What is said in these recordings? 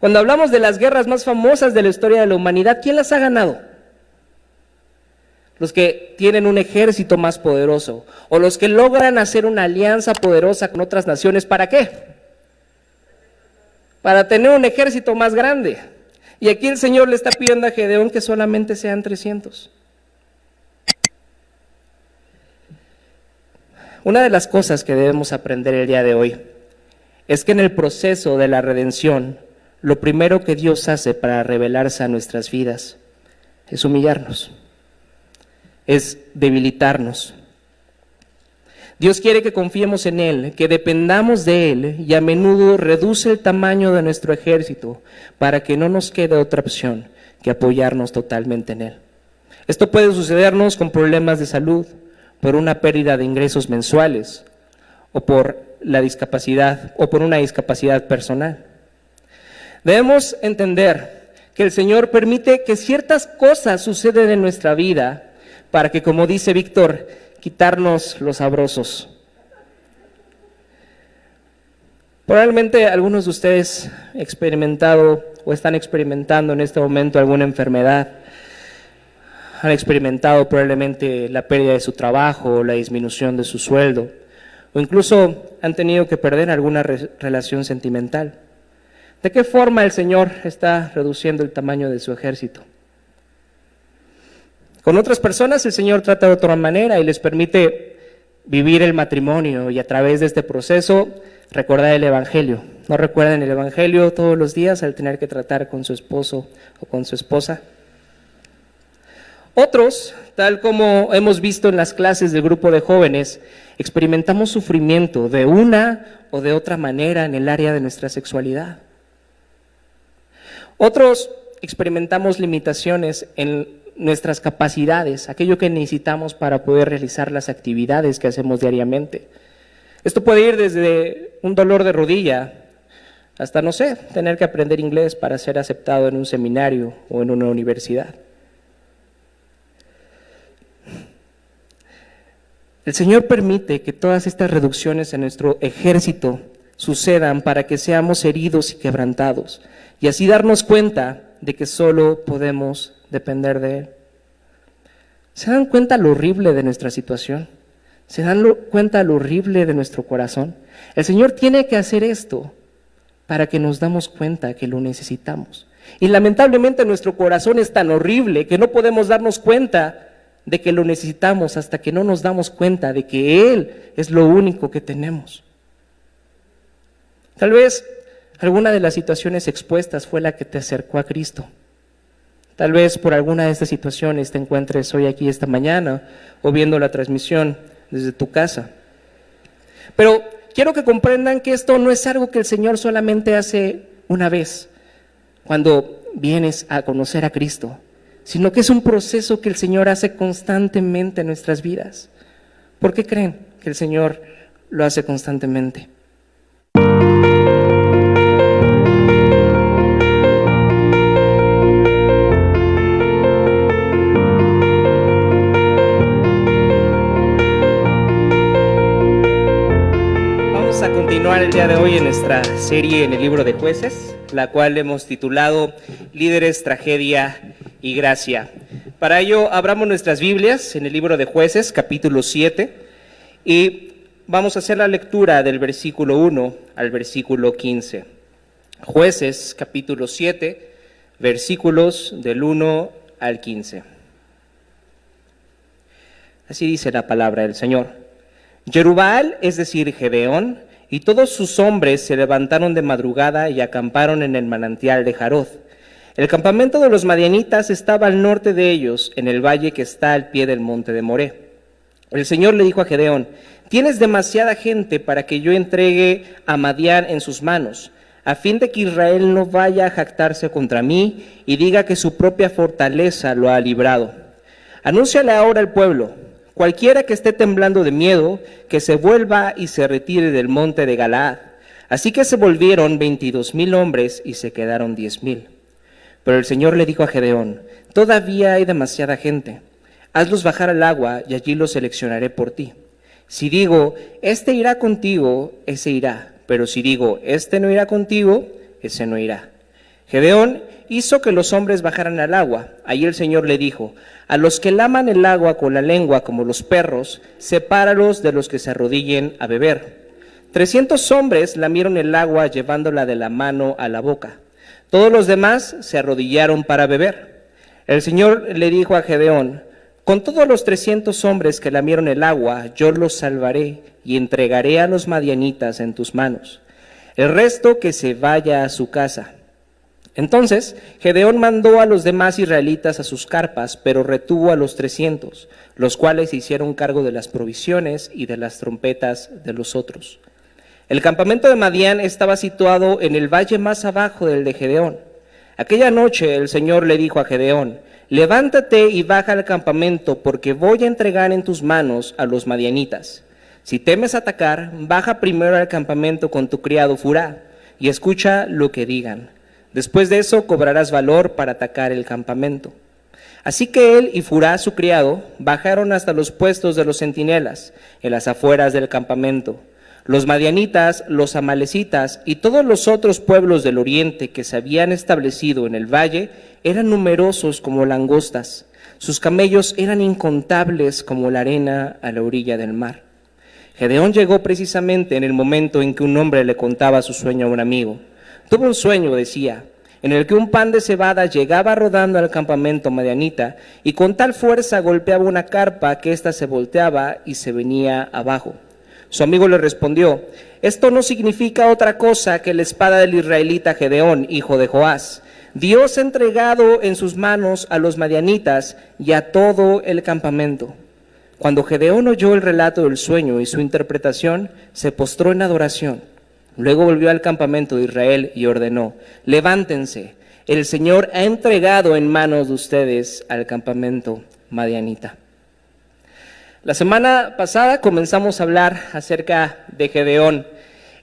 Cuando hablamos de las guerras más famosas de la historia de la humanidad, ¿quién las ha ganado? Los que tienen un ejército más poderoso, o los que logran hacer una alianza poderosa con otras naciones. ¿Para qué? Para tener un ejército más grande. Y aquí el Señor le está pidiendo a Gedeón que solamente sean 300. Una de las cosas que debemos aprender el día de hoy es que en el proceso de la redención, lo primero que Dios hace para revelarse a nuestras vidas es humillarnos, es debilitarnos. Dios quiere que confiemos en Él, que dependamos de Él, y a menudo reduce el tamaño de nuestro ejército para que no nos quede otra opción que apoyarnos totalmente en Él. Esto puede sucedernos con problemas de salud, por una pérdida de ingresos mensuales, o por la discapacidad, o por una discapacidad personal. Debemos entender que el Señor permite que ciertas cosas sucedan en nuestra vida para que, como dice Víctor, quitarnos los sabrosos. Probablemente algunos de ustedes han experimentado o están experimentando en este momento alguna enfermedad. Han experimentado probablemente la pérdida de su trabajo, la disminución de su sueldo, o incluso han tenido que perder alguna relación sentimental. ¿De qué forma el Señor está reduciendo el tamaño de su ejército? Con otras personas el Señor trata de otra manera y les permite vivir el matrimonio y a través de este proceso recordar el Evangelio. ¿No recuerdan el Evangelio todos los días al tener que tratar con su esposo o con su esposa? Otros, tal como hemos visto en las clases del grupo de jóvenes, experimentamos sufrimiento de una o de otra manera en el área de nuestra sexualidad. Otros experimentamos limitaciones en nuestras capacidades, aquello que necesitamos para poder realizar las actividades que hacemos diariamente. Esto puede ir desde un dolor de rodilla hasta, no sé, tener que aprender inglés para ser aceptado en un seminario o en una universidad. El Señor permite que todas estas reducciones en nuestro ejército sucedan para que seamos heridos y quebrantados, y así darnos cuenta de que solo podemos depender de Él. ¿Se dan cuenta lo horrible de nuestra situación? ¿Se dan cuenta lo horrible de nuestro corazón? El Señor tiene que hacer esto para que nos damos cuenta que lo necesitamos. Y lamentablemente nuestro corazón es tan horrible que no podemos darnos cuenta de que lo necesitamos hasta que no nos damos cuenta de que Él es lo único que tenemos. Tal vez alguna de las situaciones expuestas fue la que te acercó a Cristo. Tal vez por alguna de estas situaciones te encuentres hoy aquí esta mañana o viendo la transmisión desde tu casa. Pero quiero que comprendan que esto no es algo que el Señor solamente hace una vez, cuando vienes a conocer a Cristo, sino que es un proceso que el Señor hace constantemente en nuestras vidas. ¿Por qué creen que el Señor lo hace constantemente? Vamos a continuar el día de hoy en nuestra serie en el libro de Jueces, la cual hemos titulado Líderes, Tragedia y Gracia. Para ello, abramos nuestras Biblias en el libro de Jueces, capítulo 7, y vamos a hacer la lectura del versículo 1 al versículo 15. Jueces, capítulo 7, versículos del 1 al 15. Así dice la palabra del Señor. Jerubbaal, es decir, Gedeón, y todos sus hombres se levantaron de madrugada y acamparon en el manantial de Jaroth. El campamento de los madianitas estaba al norte de ellos, en el valle que está al pie del monte de Moré. El Señor le dijo a Gedeón: tienes demasiada gente para que yo entregue a Madián en sus manos, a fin de que Israel no vaya a jactarse contra mí y diga que su propia fortaleza lo ha librado. Anúnciale ahora al pueblo: cualquiera que esté temblando de miedo, que se vuelva y se retire del monte de Galaad. Así que se volvieron 22,000 hombres y se quedaron 10,000. Pero el Señor le dijo a Gedeón: todavía hay demasiada gente. Hazlos bajar al agua y allí los seleccionaré por ti. Si digo, este irá contigo, ese irá. Pero si digo, este no irá contigo, ese no irá. Gedeón hizo que los hombres bajaran al agua. Allí el Señor le dijo: a los que laman el agua con la lengua como los perros, sepáralos de los que se arrodillen a beber. 300 hombres lamieron el agua llevándola de la mano a la boca. Todos los demás se arrodillaron para beber. El Señor le dijo a Gedeón: con todos los 300 hombres que lamieron el agua, yo los salvaré y entregaré a los madianitas en tus manos. El resto que se vaya a su casa. Entonces Gedeón mandó a los demás israelitas a sus carpas, pero retuvo a los 300, los cuales se hicieron cargo de las provisiones y de las trompetas de los otros. El campamento de Madián estaba situado en el valle más abajo del de Gedeón. Aquella noche el Señor le dijo a Gedeón: levántate y baja al campamento, porque voy a entregar en tus manos a los madianitas. Si temes atacar, baja primero al campamento con tu criado Furá, y escucha lo que digan. Después de eso cobrarás valor para atacar el campamento. Así que él y Furá, su criado, bajaron hasta los puestos de los centinelas, en las afueras del campamento. Los madianitas, los amalecitas y todos los otros pueblos del oriente que se habían establecido en el valle eran numerosos como langostas. Sus camellos eran incontables como la arena a la orilla del mar. Gedeón llegó precisamente en el momento en que un hombre le contaba su sueño a un amigo. Tuvo un sueño, decía, en el que un pan de cebada llegaba rodando al campamento madianita y con tal fuerza golpeaba una carpa que ésta se volteaba y se venía abajo. Su amigo le respondió: esto no significa otra cosa que la espada del israelita Gedeón, hijo de Joás. Dios ha entregado en sus manos a los madianitas y a todo el campamento. Cuando Gedeón oyó el relato del sueño y su interpretación, se postró en adoración. Luego volvió al campamento de Israel y ordenó: levántense, el Señor ha entregado en manos de ustedes al campamento madianita. La semana pasada comenzamos a hablar acerca de Gedeón.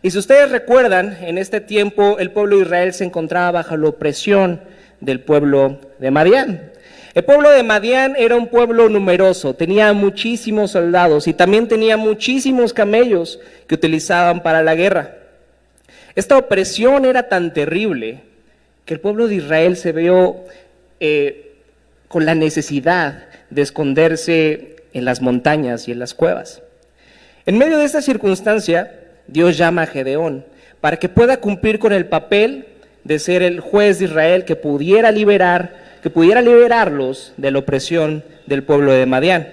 Y si ustedes recuerdan, en este tiempo el pueblo de Israel se encontraba bajo la opresión del pueblo de Madián. El pueblo de Madián era un pueblo numeroso, tenía muchísimos soldados y también tenía muchísimos camellos que utilizaban para la guerra. Esta opresión era tan terrible que el pueblo de Israel se vio con la necesidad de esconderse en las montañas y en las cuevas. En medio de esta circunstancia, Dios llama a Gedeón para que pueda cumplir con el papel de ser el juez de Israel que pudiera liberarlos de la opresión del pueblo de Madián.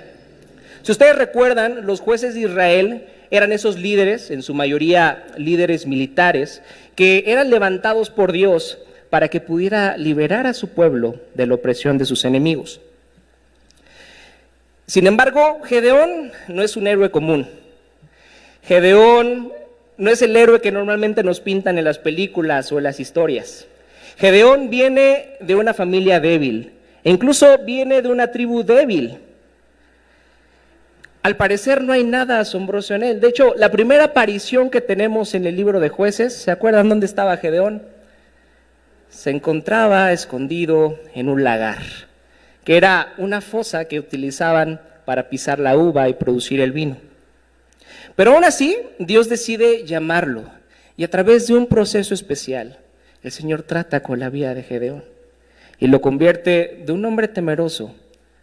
Si ustedes recuerdan, los jueces de Israel eran esos líderes, en su mayoría líderes militares, que eran levantados por Dios para que pudiera liberar a su pueblo de la opresión de sus enemigos. Sin embargo, Gedeón no es un héroe común. Gedeón no es el héroe que normalmente nos pintan en las películas o en las historias. Gedeón viene de una familia débil, e incluso viene de una tribu débil. Al parecer no hay nada asombroso en él. De hecho, la primera aparición que tenemos en el libro de Jueces, ¿se acuerdan dónde estaba Gedeón? Se encontraba escondido en un lagar, que era una fosa que utilizaban para pisar la uva y producir el vino. Pero aún así, Dios decide llamarlo, y a través de un proceso especial, el Señor trata con la vida de Gedeón, y lo convierte de un hombre temeroso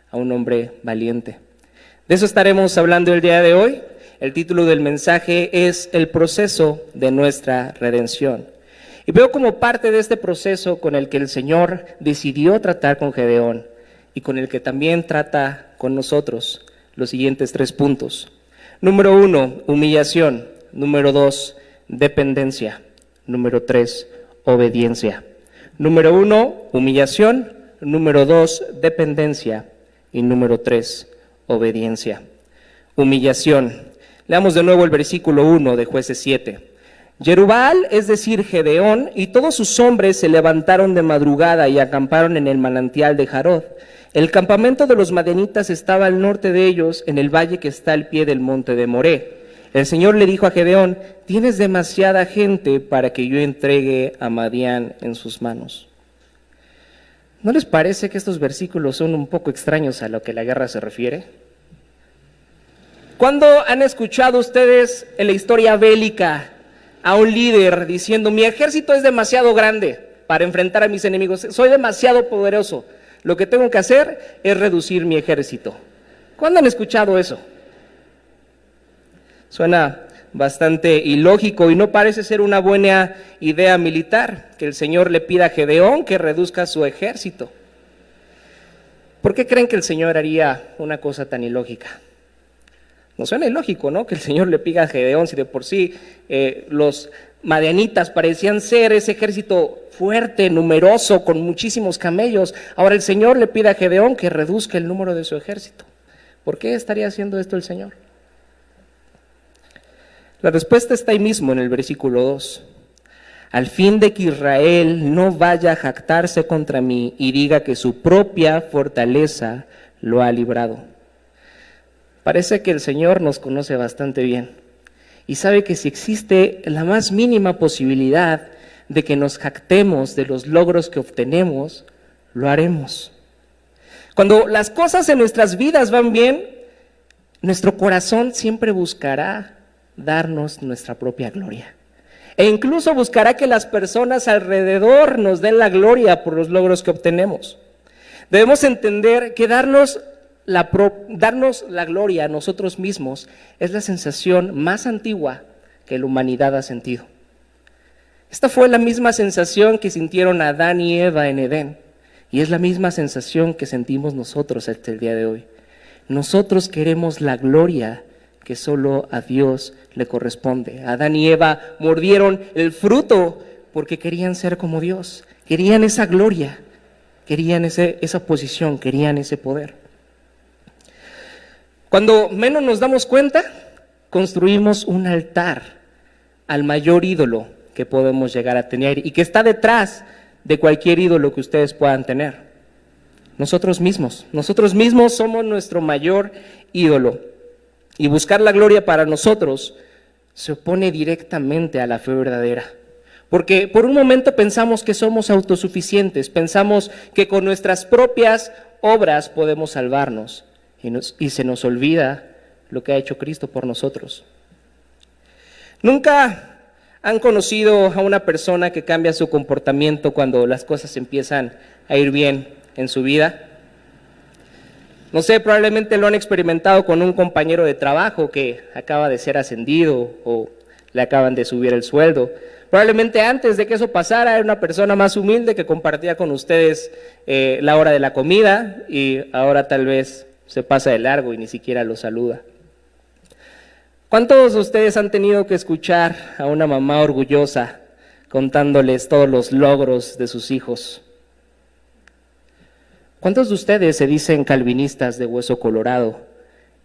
a un hombre valiente. De eso estaremos hablando el día de hoy. El título del mensaje es El proceso de nuestra redención. Y veo como parte de este proceso con el que el Señor decidió tratar con Gedeón, y con el que también trata con nosotros, los siguientes 3 puntos. Número 1, humillación. Número 2, dependencia. Número 3, obediencia. Número 1, humillación. Número 2, dependencia. Y número 3, obediencia. Humillación. Leamos de nuevo el versículo 1 de Jueces 7. Jerubbaal, es decir, Gedeón, y todos sus hombres se levantaron de madrugada y acamparon en el manantial de Jarod. El campamento de los madianitas estaba al norte de ellos, en el valle que está al pie del monte de Moré. El Señor le dijo a Gedeón: tienes demasiada gente para que yo entregue a Madián en sus manos. ¿No les parece que estos versículos son un poco extraños a lo que la guerra se refiere? ¿Cuándo han escuchado ustedes en la historia bélica a un líder diciendo: mi ejército es demasiado grande para enfrentar a mis enemigos. Soy demasiado poderoso. Lo que tengo que hacer es reducir mi ejército. ¿Cuándo han escuchado eso? Suena bastante ilógico y no parece ser una buena idea militar que el Señor le pida a Gedeón que reduzca su ejército. ¿Por qué creen que el Señor haría una cosa tan ilógica? No suena ilógico, ¿no? Que el Señor le pida a Gedeón, si de por sí los madianitas parecían ser ese ejército fuerte, numeroso, con muchísimos camellos. Ahora el Señor le pide a Gedeón que reduzca el número de su ejército. ¿Por qué estaría haciendo esto el Señor? La respuesta está ahí mismo en el versículo 2. Al fin de que Israel no vaya a jactarse contra mí y diga que su propia fortaleza lo ha librado. Parece que el Señor nos conoce bastante bien y sabe que si existe la más mínima posibilidad de que nos jactemos de los logros que obtenemos, lo haremos. Cuando las cosas en nuestras vidas van bien, nuestro corazón siempre buscará darnos nuestra propia gloria. E incluso buscará que las personas alrededor nos den la gloria por los logros que obtenemos. Debemos entender que darnos la gloria a nosotros mismos es la sensación más antigua que la humanidad ha sentido. Esta fue la misma sensación que sintieron Adán y Eva en Edén, y es la misma sensación que sentimos nosotros hasta el día de hoy. Nosotros queremos la gloria que solo a Dios le corresponde. Adán y Eva mordieron el fruto porque querían ser como Dios, querían esa gloria, querían esa posición, querían ese poder. Cuando menos nos damos cuenta, construimos un altar al mayor ídolo que podemos llegar a tener y que está detrás de cualquier ídolo que ustedes puedan tener. Nosotros mismos somos nuestro mayor ídolo. Y buscar la gloria para nosotros se opone directamente a la fe verdadera. Porque por un momento pensamos que somos autosuficientes, pensamos que con nuestras propias obras podemos salvarnos y se nos olvida lo que ha hecho Cristo por nosotros. ¿Nunca han conocido a una persona que cambia su comportamiento cuando las cosas empiezan a ir bien en su vida? No sé, probablemente lo han experimentado con un compañero de trabajo que acaba de ser ascendido o le acaban de subir el sueldo. Probablemente antes de que eso pasara era una persona más humilde que compartía con ustedes la hora de la comida y ahora tal vez se pasa de largo y ni siquiera los saluda. ¿Cuántos de ustedes han tenido que escuchar a una mamá orgullosa contándoles todos los logros de sus hijos? ¿Cuántos de ustedes se dicen calvinistas de hueso colorado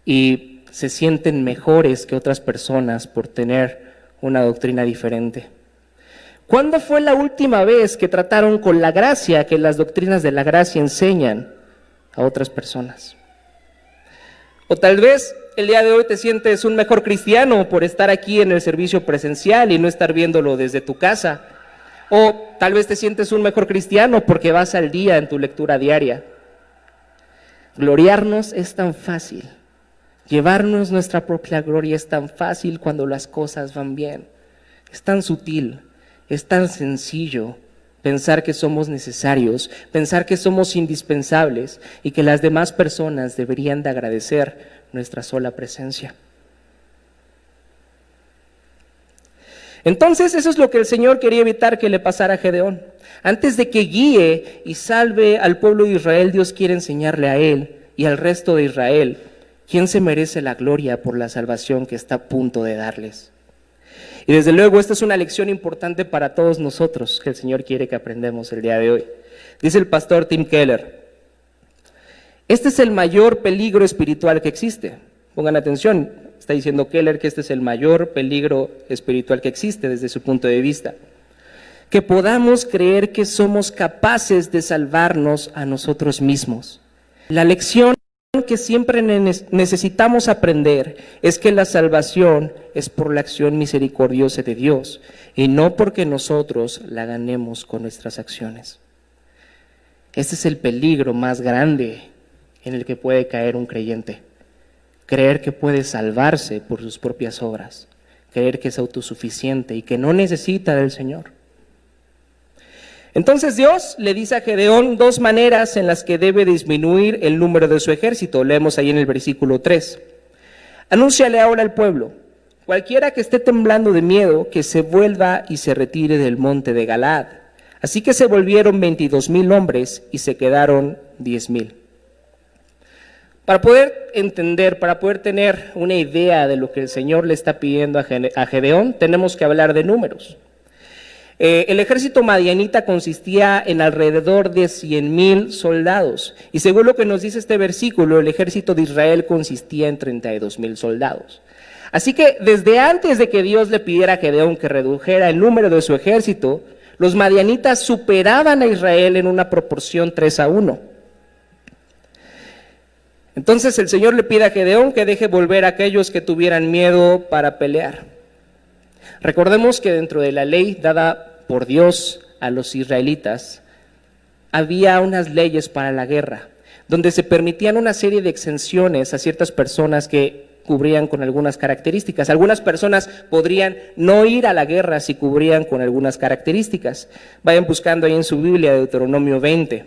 y se sienten mejores que otras personas por tener una doctrina diferente? ¿Cuándo fue la última vez que trataron con la gracia que las doctrinas de la gracia enseñan a otras personas? O tal vez el día de hoy te sientes un mejor cristiano por estar aquí en el servicio presencial y no estar viéndolo desde tu casa. O tal vez te sientes un mejor cristiano porque vas al día en tu lectura diaria. Gloriarnos es tan fácil. Llevarnos nuestra propia gloria es tan fácil cuando las cosas van bien. Es tan sutil, es tan sencillo pensar que somos necesarios, pensar que somos indispensables y que las demás personas deberían de agradecer nuestra sola presencia. Entonces eso es lo que el Señor quería evitar que le pasara a Gedeón. Antes de que guíe y salve al pueblo de Israel, Dios quiere enseñarle a él y al resto de Israel quién se merece la gloria por la salvación que está a punto de darles. Y desde luego esta es una lección importante para todos nosotros que el Señor quiere que aprendamos el día de hoy. Dice el pastor Tim Keller: este es el mayor peligro espiritual que existe. Pongan atención, está diciendo Keller que este es el mayor peligro espiritual que existe desde su punto de vista. Que podamos creer que somos capaces de salvarnos a nosotros mismos. La lección que siempre necesitamos aprender es que la salvación es por la acción misericordiosa de Dios y no porque nosotros la ganemos con nuestras acciones. Este es el peligro más grande en el que puede caer un creyente. Creer que puede salvarse por sus propias obras, creer que es autosuficiente y que no necesita del Señor. Entonces Dios le dice a Gedeón dos maneras en las que debe disminuir el número de su ejército. Leemos ahí en el versículo 3. Anúnciale ahora al pueblo: cualquiera que esté temblando de miedo, que se vuelva y se retire del monte de Galaad. Así que se volvieron 22,000 hombres y se quedaron 10,000. Para poder entender, para poder tener una idea de lo que el Señor le está pidiendo a Gedeón, tenemos que hablar de números. El ejército madianita consistía en alrededor de 100,000 soldados. Y según lo que nos dice este versículo, el ejército de Israel consistía en 32,000 soldados. Así que desde antes de que Dios le pidiera a Gedeón que redujera el número de su ejército, los madianitas superaban a Israel en una proporción 3-1. Entonces el Señor le pide a Gedeón que deje volver a aquellos que tuvieran miedo para pelear. Recordemos que dentro de la ley dada por Dios a los israelitas, había unas leyes para la guerra, donde se permitían una serie de exenciones a ciertas personas que cubrían con algunas características. Algunas personas podrían no ir a la guerra si cubrían con algunas características. Vayan buscando ahí en su Biblia Deuteronomio 20.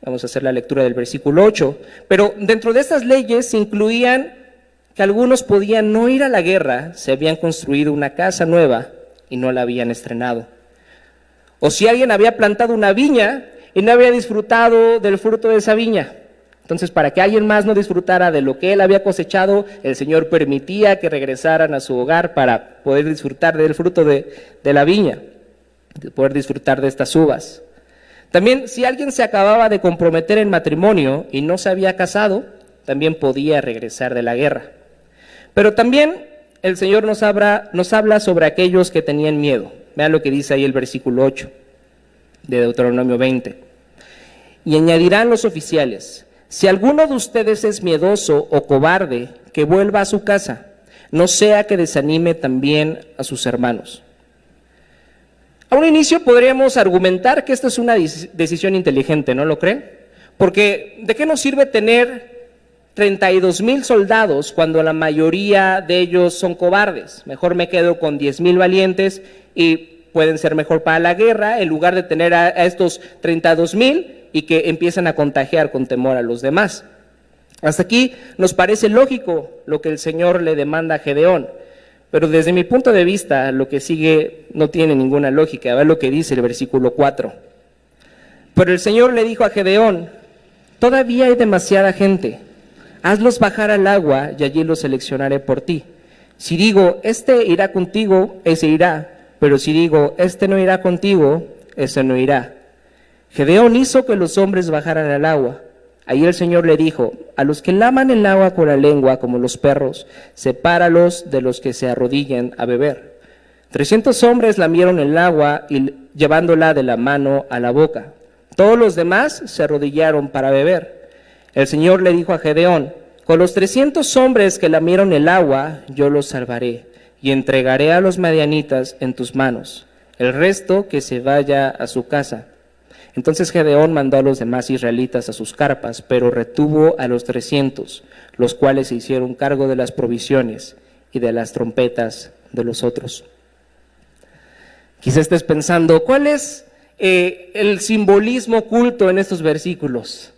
Vamos a hacer la lectura del versículo 8. Pero dentro de estas leyes se incluían que algunos podían no ir a la guerra si habían construido una casa nueva y no la habían estrenado. O si alguien había plantado una viña y no había disfrutado del fruto de esa viña. Entonces, para que alguien más no disfrutara de lo que él había cosechado, el Señor permitía que regresaran a su hogar para poder disfrutar del fruto de la viña, de poder disfrutar de estas uvas. También, si alguien se acababa de comprometer en matrimonio y no se había casado, también podía regresar de la guerra. Pero también el Señor nos habla sobre aquellos que tenían miedo. Vean lo que dice ahí el versículo 8 de Deuteronomio 20. Y añadirán los oficiales: si alguno de ustedes es miedoso o cobarde, que vuelva a su casa, no sea que desanime también a sus hermanos. A un inicio podríamos argumentar que esta es una decisión inteligente, ¿no lo creen? Porque ¿de qué nos sirve tener 32,000 soldados cuando la mayoría de ellos son cobardes? Mejor me quedo con 10,000 valientes y pueden ser mejor para la guerra, en lugar de tener a estos 32,000 y que empiezan a contagiar con temor a los demás. Hasta aquí nos parece lógico lo que el Señor le demanda a Gedeón, pero desde mi punto de vista lo que sigue no tiene ninguna lógica. A ver lo que dice el versículo 4. Pero el Señor le dijo a Gedeón: todavía hay demasiada gente, hazlos bajar al agua y allí los seleccionaré por ti. Si digo, este irá contigo, ese irá, pero si digo, este no irá contigo, ese no irá. Gedeón hizo que los hombres bajaran al agua. Ahí el Señor le dijo: a los que laman el agua con la lengua como los perros, sepáralos de los que se arrodillan a beber. 300 hombres lamieron el agua y llevándola de la mano a la boca. Todos los demás se arrodillaron para beber. El Señor le dijo a Gedeón: con los 300 hombres que lamieron el agua, yo los salvaré y entregaré a los madianitas en tus manos. El resto que se vaya a su casa. Entonces Gedeón mandó a los demás israelitas a sus carpas, pero retuvo a los 300, los cuales se hicieron cargo de las provisiones y de las trompetas de los otros. Quizás estés pensando, ¿cuál es el simbolismo oculto en estos versículos?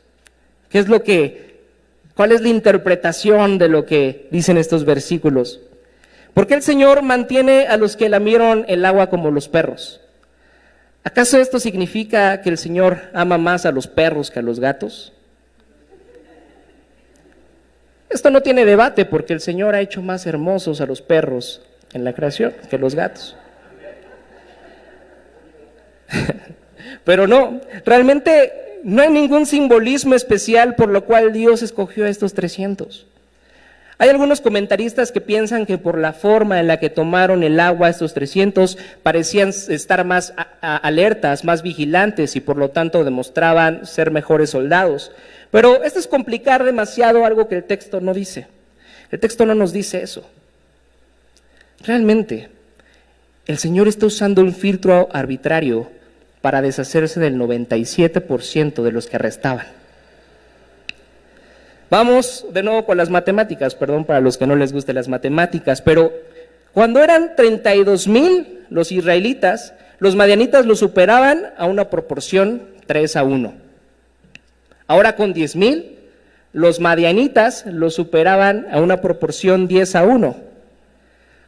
¿Cuál es la interpretación de lo que dicen estos versículos? ¿Por qué el Señor mantiene a los que lamieron el agua como los perros? ¿Acaso esto significa que el Señor ama más a los perros que a los gatos? Esto no tiene debate, porque el Señor ha hecho más hermosos a los perros en la creación que los gatos. Pero no, realmente no hay ningún simbolismo especial por lo cual Dios escogió a estos 300. Hay algunos comentaristas que piensan que por la forma en la que tomaron el agua estos 300 parecían estar más alertas, más vigilantes y por lo tanto demostraban ser mejores soldados. Pero esto es complicar demasiado algo que el texto no dice. El texto no nos dice eso. Realmente, el Señor está usando un filtro arbitrario para deshacerse del 97% de los que arrestaban. Vamos de nuevo con las matemáticas, perdón para los que no les gusten las matemáticas, pero cuando eran 32,000 los israelitas, los madianitas lo superaban a una proporción 3-1. Ahora con 10,000, los madianitas lo superaban a una proporción 10-1.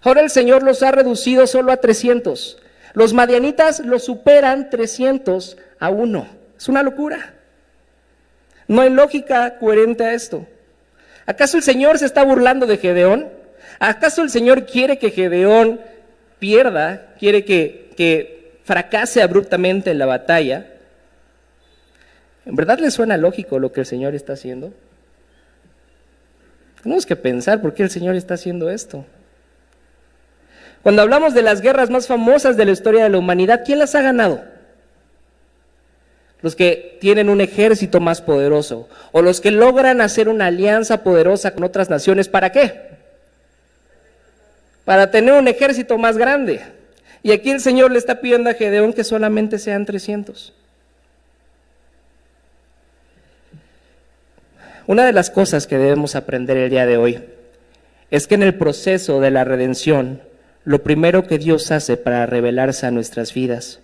Ahora el Señor los ha reducido solo a 300. Los madianitas lo superan 300-1. Es una locura. No hay lógica coherente a esto. ¿Acaso el Señor se está burlando de Gedeón? ¿Acaso el Señor quiere que Gedeón pierda? ¿Quiere que fracase abruptamente en la batalla? ¿En verdad le suena lógico lo que el Señor está haciendo? Tenemos que pensar por qué el Señor está haciendo esto. Cuando hablamos de las guerras más famosas de la historia de la humanidad, ¿quién las ha ganado? Los que tienen un ejército más poderoso, o los que logran hacer una alianza poderosa con otras naciones. ¿Para qué? Para tener un ejército más grande. Y aquí el Señor le está pidiendo a Gedeón que solamente sean 300. Una de las cosas que debemos aprender el día de hoy es que en el proceso de la redención, lo primero que Dios hace para revelarse a nuestras vidas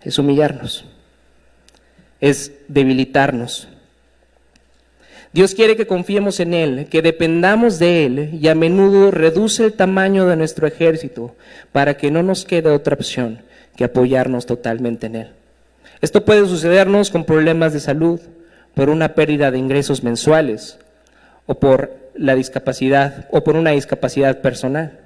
es humillarnos, es debilitarnos. Dios quiere que confiemos en Él, que dependamos de Él, y a menudo reduce el tamaño de nuestro ejército para que no nos quede otra opción que apoyarnos totalmente en Él. Esto puede sucedernos con problemas de salud, por una pérdida de ingresos mensuales, o por la discapacidad, o por una discapacidad personal.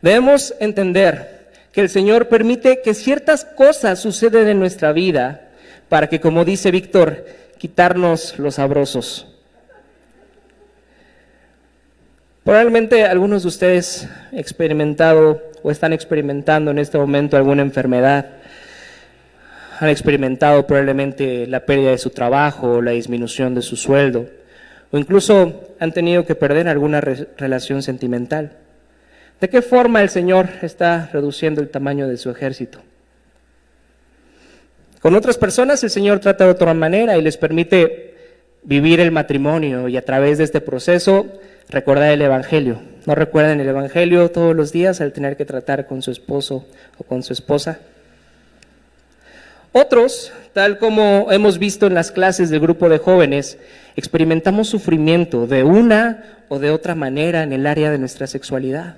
Debemos entender que el Señor permite que ciertas cosas sucedan en nuestra vida para que, como dice Víctor, quitarnos los sabrosos. Probablemente algunos de ustedes han experimentado o están experimentando en este momento alguna enfermedad. Han experimentado probablemente la pérdida de su trabajo, la disminución de su sueldo, o incluso han tenido que perder alguna relación sentimental. ¿De qué forma el Señor está reduciendo el tamaño de su ejército? Con otras personas el Señor trata de otra manera y les permite vivir el matrimonio y a través de este proceso recordar el Evangelio. ¿No recuerdan el Evangelio todos los días al tener que tratar con su esposo o con su esposa? Otros, tal como hemos visto en las clases del grupo de jóvenes, experimentamos sufrimiento de una o de otra manera en el área de nuestra sexualidad.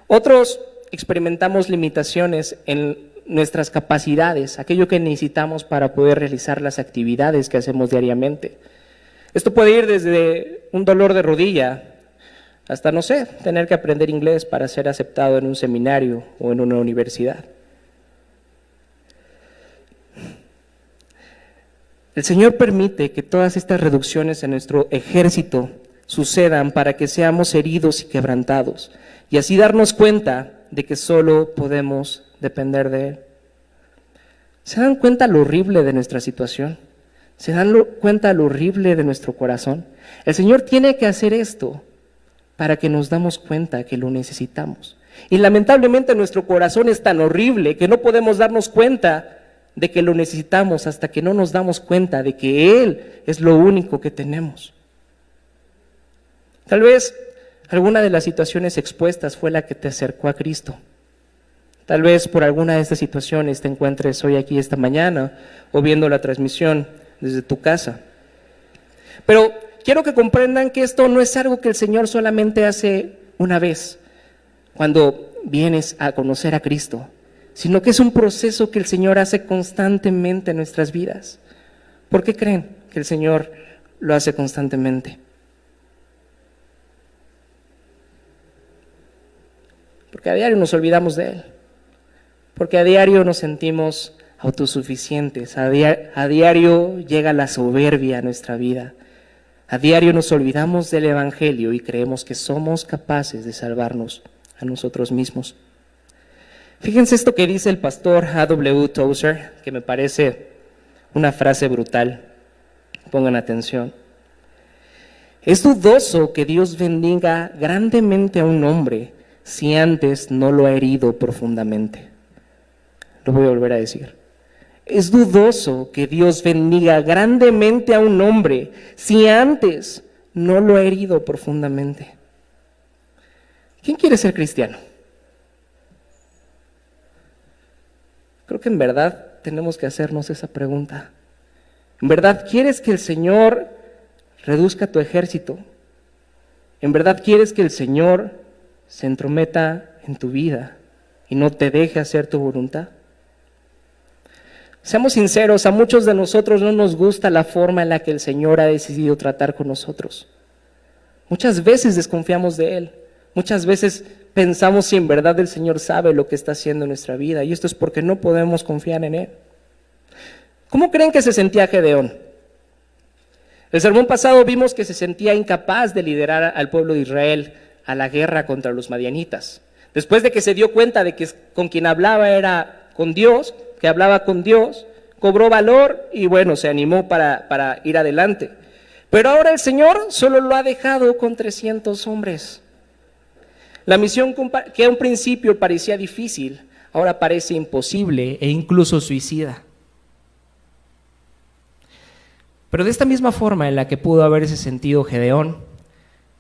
Otros experimentamos limitaciones en nuestras capacidades, aquello que necesitamos para poder realizar las actividades que hacemos diariamente. Esto puede ir desde un dolor de rodilla hasta, no sé, tener que aprender inglés para ser aceptado en un seminario o en una universidad. El Señor permite que todas estas reducciones en nuestro ejército sucedan para que seamos heridos y quebrantados, y así darnos cuenta de que solo podemos depender de Él. ¿Se dan cuenta lo horrible de nuestra situación? ¿Se dan cuenta lo horrible de nuestro corazón? El Señor tiene que hacer esto para que nos damos cuenta que lo necesitamos. Y lamentablemente nuestro corazón es tan horrible que no podemos darnos cuenta de que lo necesitamos hasta que no nos damos cuenta de que Él es lo único que tenemos. Tal vez alguna de las situaciones expuestas fue la que te acercó a Cristo. Tal vez por alguna de estas situaciones te encuentres hoy aquí esta mañana o viendo la transmisión desde tu casa. Pero quiero que comprendan que esto no es algo que el Señor solamente hace una vez cuando vienes a conocer a Cristo, sino que es un proceso que el Señor hace constantemente en nuestras vidas. ¿Por qué creen que el Señor lo hace constantemente? Porque a diario nos olvidamos de Él, porque a diario nos sentimos autosuficientes, a diario llega la soberbia a nuestra vida, a diario nos olvidamos del Evangelio y creemos que somos capaces de salvarnos a nosotros mismos. Fíjense esto que dice el pastor A.W. Tozer, que me parece una frase brutal. Pongan atención. Es dudoso que Dios bendiga grandemente a un hombre si antes no lo ha herido profundamente. Lo voy a volver a decir. Es dudoso que Dios bendiga grandemente a un hombre si antes no lo ha herido profundamente. ¿Quién quiere ser cristiano? creo que en verdad tenemos que hacernos esa pregunta. ¿En verdad quieres que el Señor reduzca tu ejército? ¿En verdad quieres que el Señor se entrometa en tu vida y no te deje hacer tu voluntad? Seamos sinceros, a muchos de nosotros no nos gusta la forma en la que el Señor ha decidido tratar con nosotros. Muchas veces desconfiamos de Él, muchas veces pensamos si en verdad el Señor sabe lo que está haciendo en nuestra vida, y esto es porque no podemos confiar en Él. ¿Cómo creen que se sentía Gedeón? El sermón pasado vimos que se sentía incapaz de liderar al pueblo de Israel a la guerra contra los madianitas. Después de que se dio cuenta de que con quien hablaba era con Dios, que hablaba con Dios, cobró valor y bueno, se animó para ir adelante. Pero ahora el Señor solo lo ha dejado con 300 hombres. La misión que a un principio parecía difícil, ahora parece imposible e incluso suicida. Pero de esta misma forma en la que pudo haberse sentido Gedeón,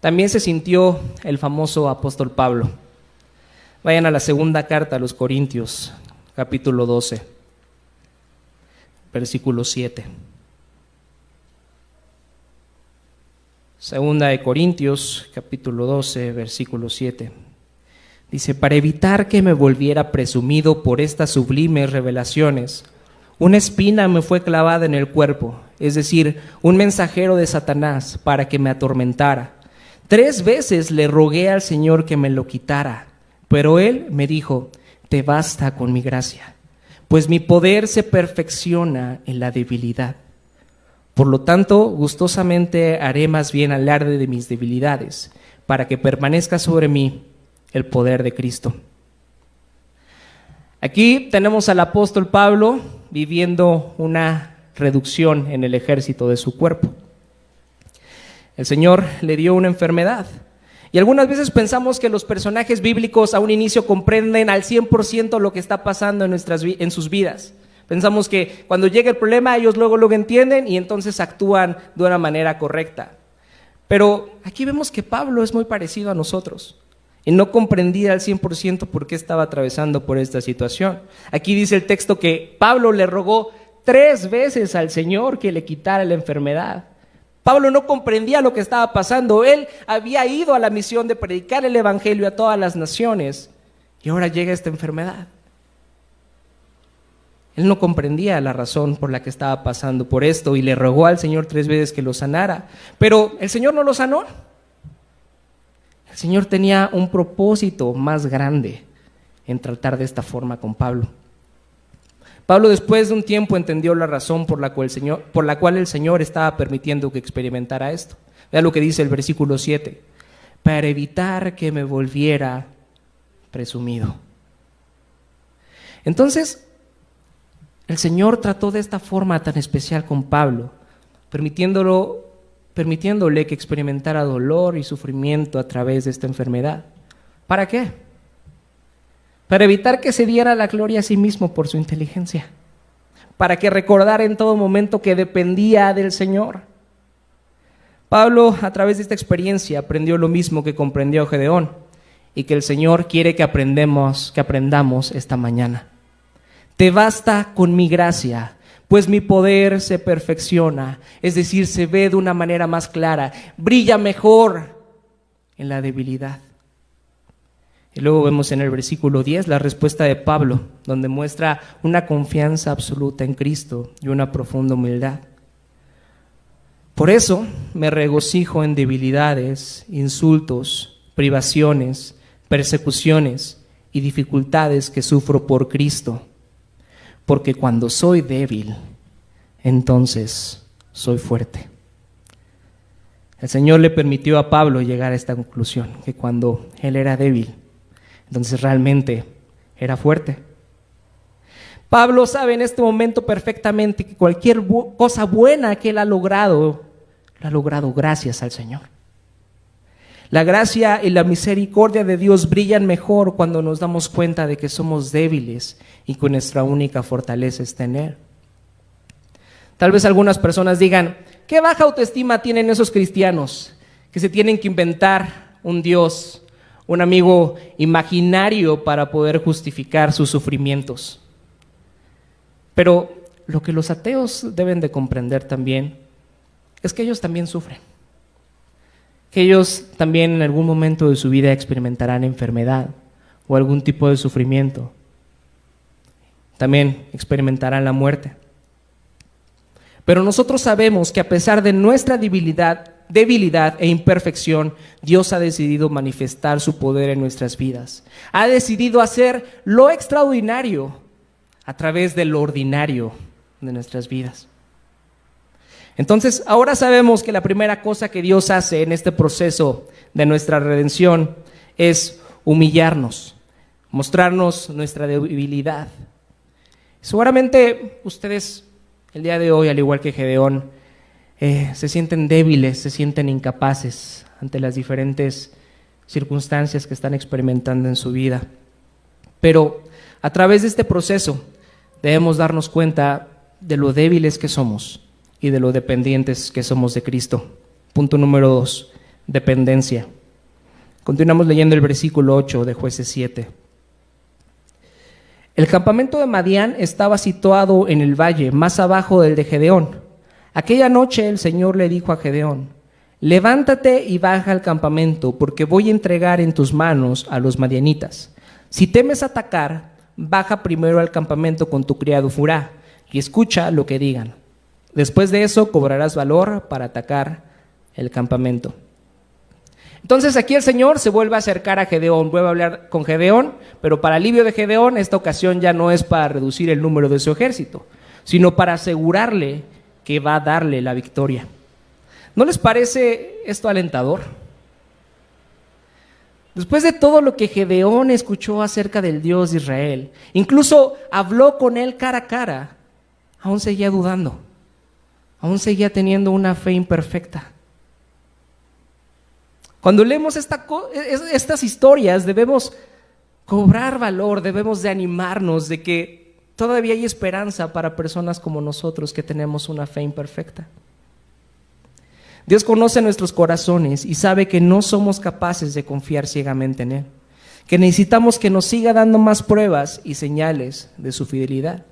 también se sintió el famoso apóstol Pablo. Vayan a la segunda carta a los Corintios, capítulo 12, versículo 7. Segunda de Corintios, capítulo 12, versículo 7. Dice: para evitar que me volviera presumido por estas sublimes revelaciones, una espina me fue clavada en el cuerpo, es decir, un mensajero de Satanás para que me atormentara. 3 veces le rogué al Señor que me lo quitara, pero Él me dijo: te basta con mi gracia, pues mi poder se perfecciona en la debilidad. Por lo tanto, gustosamente haré más bien alarde de mis debilidades, para que permanezca sobre mí el poder de Cristo. Aquí tenemos al apóstol Pablo viviendo una reducción en el ejército de su cuerpo. El Señor le dio una enfermedad. Y algunas veces pensamos que los personajes bíblicos a un inicio comprenden al 100% lo que está pasando en sus vidas. Pensamos que cuando llega el problema ellos luego lo entienden y entonces actúan de una manera correcta. Pero aquí vemos que Pablo es muy parecido a nosotros y no comprendía al 100% por qué estaba atravesando por esta situación. Aquí dice el texto que Pablo le rogó 3 veces al Señor que le quitara la enfermedad. Pablo no comprendía lo que estaba pasando. Él había ido a la misión de predicar el evangelio a todas las naciones y ahora llega esta enfermedad. Él no comprendía la razón por la que estaba pasando por esto y le rogó al Señor 3 veces que lo sanara, pero el Señor no lo sanó. El Señor tenía un propósito más grande en tratar de esta forma con Pablo. Pablo, después de un tiempo, entendió la razón por la cual el Señor estaba permitiendo que experimentara esto. Vea lo que dice el versículo 7: para evitar que me volviera presumido. Entonces, el Señor trató de esta forma tan especial con Pablo, permitiéndole que experimentara dolor y sufrimiento a través de esta enfermedad. ¿Para qué? Para evitar que se diera la gloria a sí mismo por su inteligencia, para que recordara en todo momento que dependía del Señor. Pablo, a través de esta experiencia, aprendió lo mismo que comprendió Gedeón y que el Señor quiere que aprendamos esta mañana. Te basta con mi gracia, pues mi poder se perfecciona, es decir, se ve de una manera más clara, brilla mejor en la debilidad. Y luego vemos en el versículo 10 la respuesta de Pablo, donde muestra una confianza absoluta en Cristo y una profunda humildad. Por eso me regocijo en debilidades, insultos, privaciones, persecuciones y dificultades que sufro por Cristo. Porque cuando soy débil, entonces soy fuerte. El Señor le permitió a Pablo llegar a esta conclusión, que cuando él era débil, entonces realmente era fuerte. Pablo sabe en este momento perfectamente que cualquier cosa buena que él ha logrado, lo ha logrado gracias al Señor. La gracia y la misericordia de Dios brillan mejor cuando nos damos cuenta de que somos débiles y que nuestra única fortaleza está en Él. Tal vez algunas personas digan: ¿qué baja autoestima tienen esos cristianos que se tienen que inventar un Dios, un amigo imaginario para poder justificar sus sufrimientos? Pero lo que los ateos deben de comprender también es que ellos también sufren, que ellos también en algún momento de su vida experimentarán enfermedad o algún tipo de sufrimiento. También experimentarán la muerte. Pero nosotros sabemos que a pesar de nuestra debilidad e imperfección, Dios ha decidido manifestar su poder en nuestras vidas. Ha decidido hacer lo extraordinario a través de lo ordinario de nuestras vidas. Entonces, ahora sabemos que la primera cosa que Dios hace en este proceso de nuestra redención es humillarnos, mostrarnos nuestra debilidad. Seguramente ustedes el día de hoy, al igual que Gedeón, se sienten débiles, se sienten incapaces ante las diferentes circunstancias que están experimentando en su vida. Pero a través de este proceso debemos darnos cuenta de lo débiles que somos y de lo dependientes que somos de Cristo. Punto número 2, dependencia. Continuamos leyendo el versículo 8 de Jueces 7. El campamento de Madián estaba situado en el valle, más abajo del de Gedeón. Aquella noche el Señor le dijo a Gedeón: levántate y baja al campamento, porque voy a entregar en tus manos a los madianitas. Si temes atacar, baja primero al campamento con tu criado Furá y escucha lo que digan. Después de eso cobrarás valor para atacar el campamento. Entonces aquí el Señor se vuelve a acercar a Gedeón, vuelve a hablar con Gedeón, pero para alivio de Gedeón, esta ocasión ya no es para reducir el número de su ejército, sino para asegurarle que va a darle la victoria. ¿No les parece esto alentador? Después de todo lo que Gedeón escuchó acerca del Dios de Israel, incluso habló con él cara a cara, aún seguía dudando, aún seguía teniendo una fe imperfecta. Cuando leemos estas historias debemos cobrar valor, debemos de animarnos de que todavía hay esperanza para personas como nosotros que tenemos una fe imperfecta. Dios conoce nuestros corazones y sabe que no somos capaces de confiar ciegamente en Él, que necesitamos que nos siga dando más pruebas y señales de su fidelidad.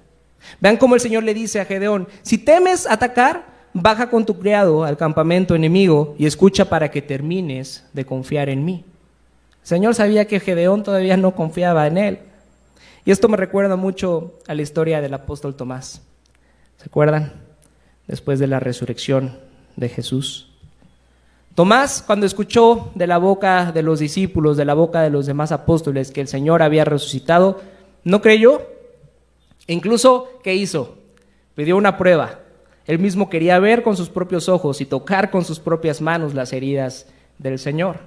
Vean cómo el Señor le dice a Gedeón: si temes atacar, baja con tu criado al campamento enemigo y escucha para que termines de confiar en mí. El Señor sabía que Gedeón todavía no confiaba en Él. Y esto me recuerda mucho a la historia del apóstol Tomás. ¿Se acuerdan? Después de la resurrección de Jesús. Tomás, cuando escuchó de la boca de los discípulos, de la boca de los demás apóstoles, que el Señor había resucitado, no creyó. E incluso, ¿qué hizo? Pidió una prueba. Él mismo quería ver con sus propios ojos y tocar con sus propias manos las heridas del Señor.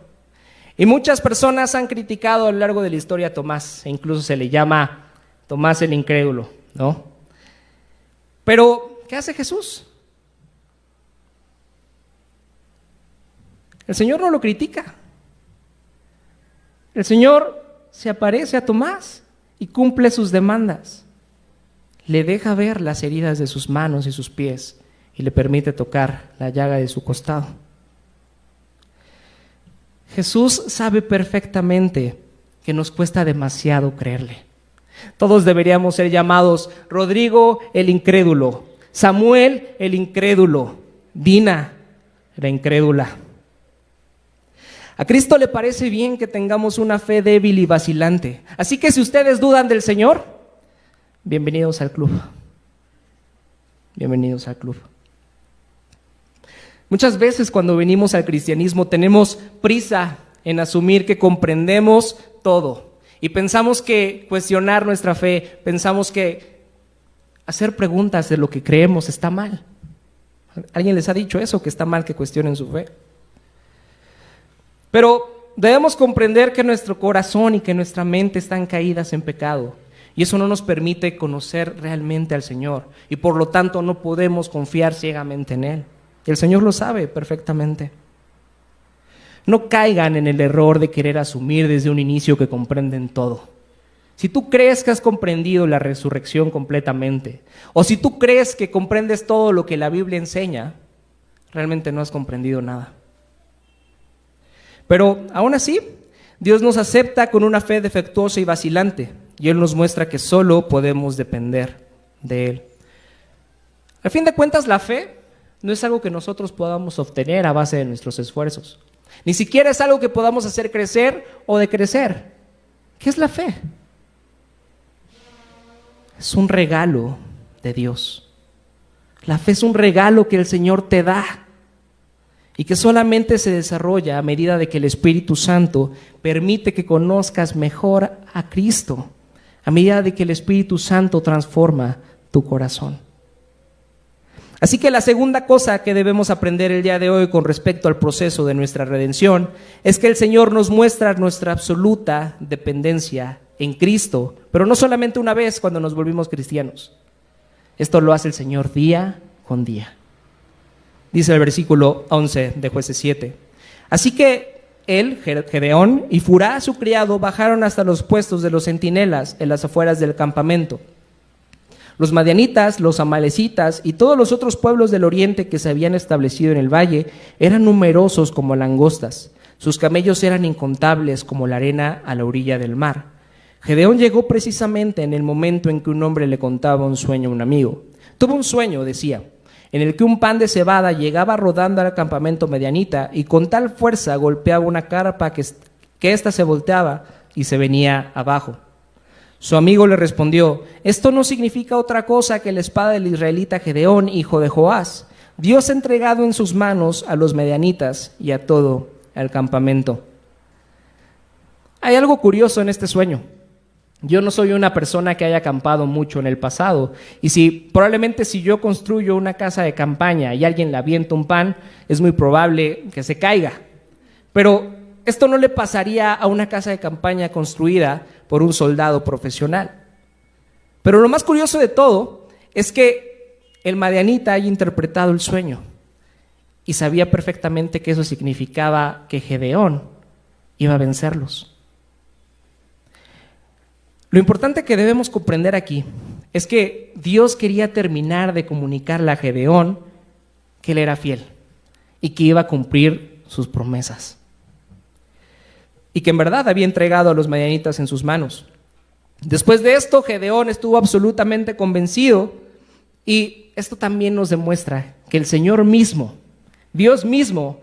Y muchas personas han criticado a lo largo de la historia a Tomás, e incluso se le llama Tomás el incrédulo, ¿no? Pero, ¿qué hace Jesús? El Señor no lo critica. El Señor se aparece a Tomás y cumple sus demandas. Le deja ver las heridas de sus manos y sus pies y le permite tocar la llaga de su costado. Jesús sabe perfectamente que nos cuesta demasiado creerle. Todos deberíamos ser llamados Rodrigo el incrédulo, Samuel el incrédulo, Dina la incrédula. A Cristo le parece bien que tengamos una fe débil y vacilante. Así que si ustedes dudan del Señor, bienvenidos al club. Bienvenidos al club. Muchas veces cuando venimos al cristianismo tenemos prisa en asumir que comprendemos todo y pensamos que cuestionar nuestra fe, pensamos que hacer preguntas de lo que creemos está mal. ¿Alguien les ha dicho eso, que está mal que cuestionen su fe? Pero debemos comprender que nuestro corazón y que nuestra mente están caídas en pecado. Y eso no nos permite conocer realmente al Señor. Y por lo tanto no podemos confiar ciegamente en Él. Y el Señor lo sabe perfectamente. No caigan en el error de querer asumir desde un inicio que comprenden todo. Si tú crees que has comprendido la resurrección completamente, o si tú crees que comprendes todo lo que la Biblia enseña, realmente no has comprendido nada. Pero aún así, Dios nos acepta con una fe defectuosa y vacilante, y Él nos muestra que solo podemos depender de Él. Al fin de cuentas, la fe no es algo que nosotros podamos obtener a base de nuestros esfuerzos. Ni siquiera es algo que podamos hacer crecer o decrecer. ¿Qué es la fe? Es un regalo de Dios. La fe es un regalo que el Señor te da y que solamente se desarrolla a medida de que el Espíritu Santo permite que conozcas mejor a Cristo, a medida de que el Espíritu Santo transforma tu corazón. Así que la segunda cosa que debemos aprender el día de hoy con respecto al proceso de nuestra redención es que el Señor nos muestra nuestra absoluta dependencia en Cristo, pero no solamente una vez cuando nos volvimos cristianos. Esto lo hace el Señor día con día. Dice el versículo 11 de Jueces 7. Así que él, Gedeón, y Furá, su criado, bajaron hasta los puestos de los centinelas en las afueras del campamento. Los madianitas, los amalecitas y todos los otros pueblos del oriente que se habían establecido en el valle eran numerosos como langostas. Sus camellos eran incontables como la arena a la orilla del mar. Gedeón llegó precisamente en el momento en que un hombre le contaba un sueño a un amigo. Tuvo un sueño, decía, en el que un pan de cebada llegaba rodando al campamento madianita y con tal fuerza golpeaba una carpa que ésta se volteaba y se venía abajo. Su amigo le respondió: esto no significa otra cosa que la espada del israelita Gedeón, hijo de Joás. Dios ha entregado en sus manos a los medianitas y a todo el campamento. Hay algo curioso en este sueño. Yo no soy una persona que haya acampado mucho en el pasado, y probablemente si yo construyo una casa de campaña y alguien le avienta un pan, es muy probable que se caiga. Pero esto no le pasaría a una casa de campaña construida por un soldado profesional. Pero lo más curioso de todo es que el madianita haya interpretado el sueño y sabía perfectamente que eso significaba que Gedeón iba a vencerlos. Lo importante que debemos comprender aquí es que Dios quería terminar de comunicarle a Gedeón que él era fiel y que iba a cumplir sus promesas. Y que en verdad había entregado a los madianitas en sus manos. Después de esto, Gedeón estuvo absolutamente convencido, y esto también nos demuestra que el Señor mismo, Dios mismo,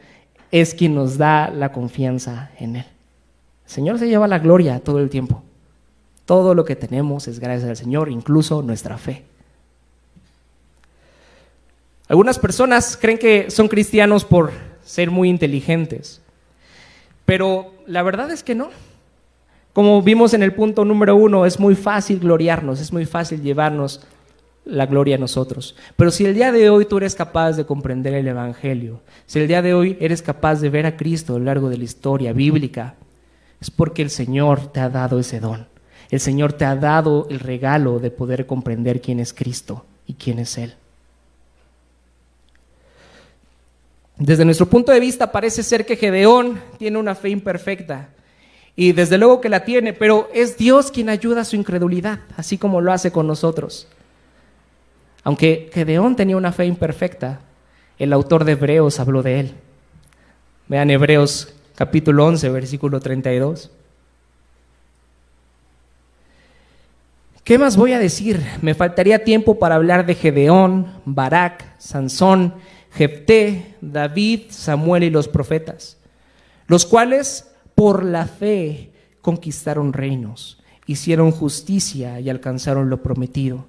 es quien nos da la confianza en Él. El Señor se lleva la gloria todo el tiempo. Todo lo que tenemos es gracias al Señor, incluso nuestra fe. Algunas personas creen que son cristianos por ser muy inteligentes, pero la verdad es que no. Como vimos en el punto número 1, es muy fácil gloriarnos, es muy fácil llevarnos la gloria a nosotros. Pero si el día de hoy tú eres capaz de comprender el Evangelio, si el día de hoy eres capaz de ver a Cristo a lo largo de la historia bíblica, es porque el Señor te ha dado ese don. El Señor te ha dado el regalo de poder comprender quién es Cristo y quién es Él. Desde nuestro punto de vista parece ser que Gedeón tiene una fe imperfecta, y desde luego que la tiene, pero es Dios quien ayuda a su incredulidad, así como lo hace con nosotros. Aunque Gedeón tenía una fe imperfecta, el autor de Hebreos habló de él. Vean Hebreos capítulo 11, versículo 32. ¿Qué más voy a decir? Me faltaría tiempo para hablar de Gedeón, Barak, Sansón, Jefté, David, Samuel y los profetas, los cuales por la fe conquistaron reinos, hicieron justicia y alcanzaron lo prometido,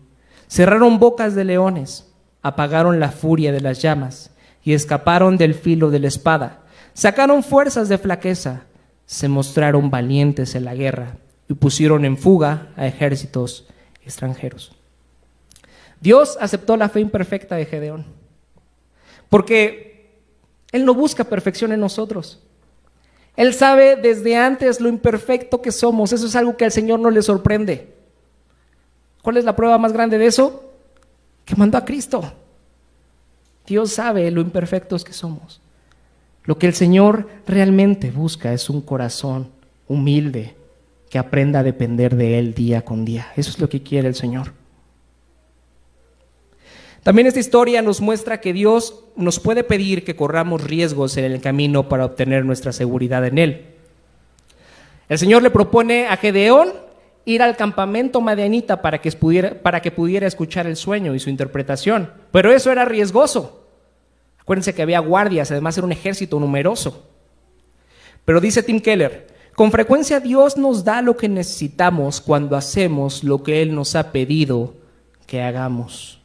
cerraron bocas de leones, apagaron la furia de las llamas y escaparon del filo de la espada, sacaron fuerzas de flaqueza, se mostraron valientes en la guerra y pusieron en fuga a ejércitos extranjeros. Dios aceptó la fe imperfecta de Gedeón, porque Él no busca perfección en nosotros. Él sabe desde antes lo imperfecto que somos. Eso es algo que al Señor no le sorprende. ¿Cuál es la prueba más grande de eso? Que mandó a Cristo. Dios sabe lo imperfectos que somos. Lo que el Señor realmente busca es un corazón humilde que aprenda a depender de Él día con día. Eso es lo que quiere el Señor. También esta historia nos muestra que Dios nos puede pedir que corramos riesgos en el camino para obtener nuestra seguridad en Él. El Señor le propone a Gedeón ir al campamento madianita para que pudiera escuchar el sueño y su interpretación, pero eso era riesgoso. Acuérdense que había guardias, además era un ejército numeroso. Pero dice Tim Keller, con frecuencia Dios nos da lo que necesitamos cuando hacemos lo que Él nos ha pedido que hagamos.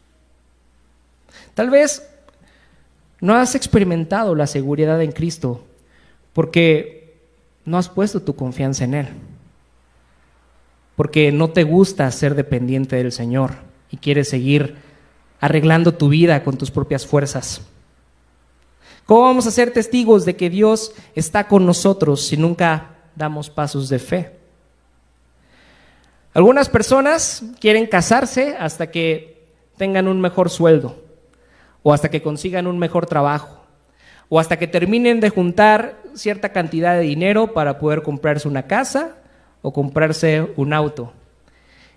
Tal vez no has experimentado la seguridad en Cristo porque no has puesto tu confianza en Él, porque no te gusta ser dependiente del Señor y quieres seguir arreglando tu vida con tus propias fuerzas. ¿Cómo vamos a ser testigos de que Dios está con nosotros si nunca damos pasos de fe? Algunas personas quieren casarse hasta que tengan un mejor sueldo, o hasta que consigan un mejor trabajo, o hasta que terminen de juntar cierta cantidad de dinero para poder comprarse una casa o comprarse un auto.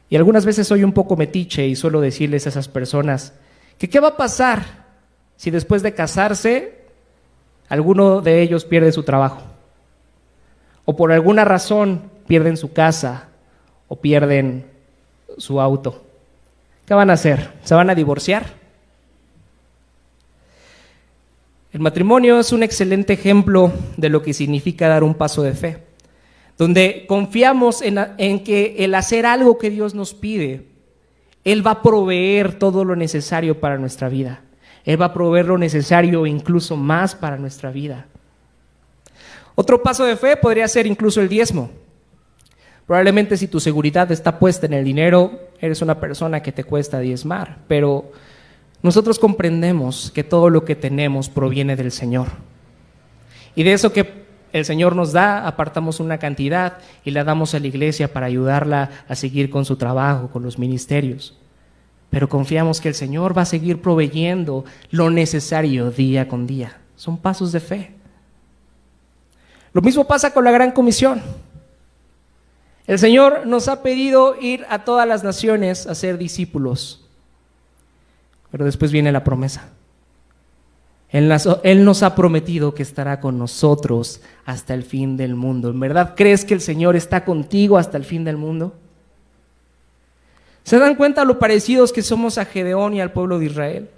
Y algunas veces soy un poco metiche y suelo decirles a esas personas que qué va a pasar si después de casarse alguno de ellos pierde su trabajo, o por alguna razón pierden su casa o pierden su auto. ¿Qué van a hacer? ¿Se van a divorciar? El matrimonio es un excelente ejemplo de lo que significa dar un paso de fe, donde confiamos en que el hacer algo que Dios nos pide, Él va a proveer todo lo necesario para nuestra vida. Él va a proveer lo necesario e incluso más para nuestra vida. Otro paso de fe podría ser incluso el diezmo. Probablemente si tu seguridad está puesta en el dinero, eres una persona que te cuesta diezmar, pero nosotros comprendemos que todo lo que tenemos proviene del Señor. Y de eso que el Señor nos da, apartamos una cantidad y la damos a la iglesia para ayudarla a seguir con su trabajo, con los ministerios. Pero confiamos que el Señor va a seguir proveyendo lo necesario día con día. Son pasos de fe. Lo mismo pasa con la Gran Comisión. El Señor nos ha pedido ir a todas las naciones a ser discípulos. Pero después viene la promesa. Él nos ha prometido que estará con nosotros hasta el fin del mundo. ¿En verdad crees que el Señor está contigo hasta el fin del mundo? ¿Se dan cuenta lo parecidos que somos a Gedeón y al pueblo de Israel?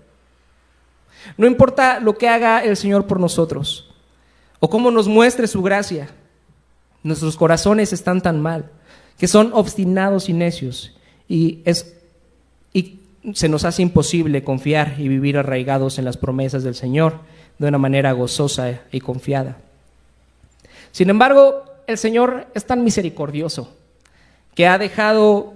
No importa lo que haga el Señor por nosotros o cómo nos muestre su gracia, nuestros corazones están tan mal que son obstinados y necios y se nos hace imposible confiar y vivir arraigados en las promesas del Señor de una manera gozosa y confiada. Sin embargo, el Señor es tan misericordioso que ha dejado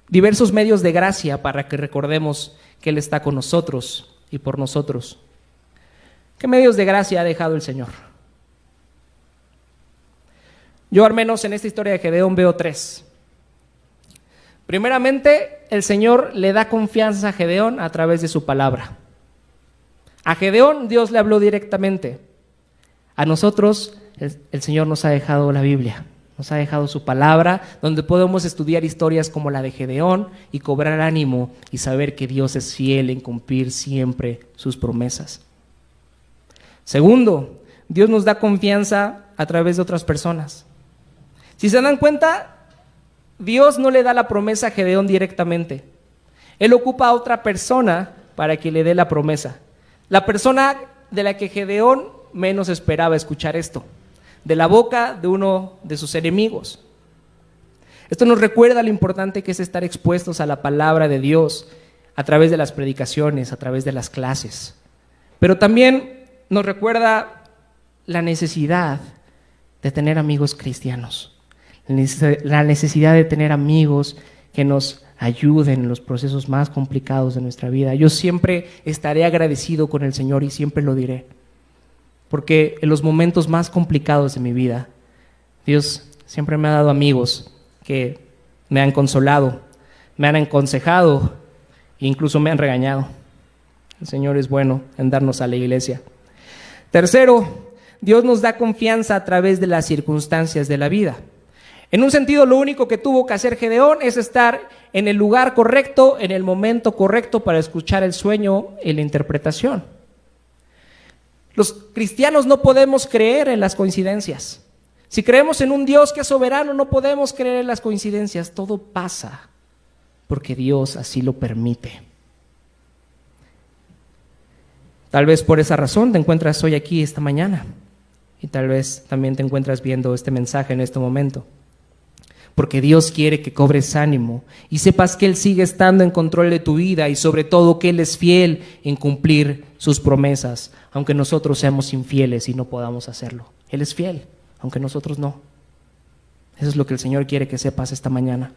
diversos medios de gracia para que recordemos que Él está con nosotros y por nosotros. ¿Qué medios de gracia ha dejado el Señor? Yo al menos en esta historia de Gedeón veo 3. Primeramente, el Señor le da confianza a Gedeón a través de su palabra. A Gedeón Dios le habló directamente. A nosotros el Señor nos ha dejado la Biblia. Nos ha dejado su palabra, donde podemos estudiar historias como la de Gedeón y cobrar ánimo y saber que Dios es fiel en cumplir siempre sus promesas. Segundo, Dios nos da confianza a través de otras personas. Si se dan cuenta, Dios no le da la promesa a Gedeón directamente. Él ocupa a otra persona para que le dé la promesa. La persona de la que Gedeón menos esperaba escuchar esto, de la boca de uno de sus enemigos. Esto nos recuerda lo importante que es estar expuestos a la palabra de Dios a través de las predicaciones, a través de las clases. Pero también nos recuerda la necesidad de tener amigos cristianos, la necesidad de tener amigos que nos ayuden en los procesos más complicados de nuestra vida. Yo siempre estaré agradecido con el Señor y siempre lo diré. Porque en los momentos más complicados de mi vida, Dios siempre me ha dado amigos que me han consolado, me han aconsejado e incluso me han regañado. El Señor es bueno en darnos a la iglesia. Tercero, Dios nos da confianza a través de las circunstancias de la vida. En un sentido, lo único que tuvo que hacer Gedeón es estar en el lugar correcto, en el momento correcto para escuchar el sueño y la interpretación. Los cristianos no podemos creer en las coincidencias. Si creemos en un Dios que es soberano, no podemos creer en las coincidencias. Todo pasa porque Dios así lo permite. Tal vez por esa razón te encuentras hoy aquí esta mañana y tal vez también te encuentras viendo este mensaje en este momento. Porque Dios quiere que cobres ánimo y sepas que Él sigue estando en control de tu vida y sobre todo que Él es fiel en cumplir sus promesas, aunque nosotros seamos infieles y no podamos hacerlo. Él es fiel, aunque nosotros no. Eso es lo que el Señor quiere que sepas esta mañana.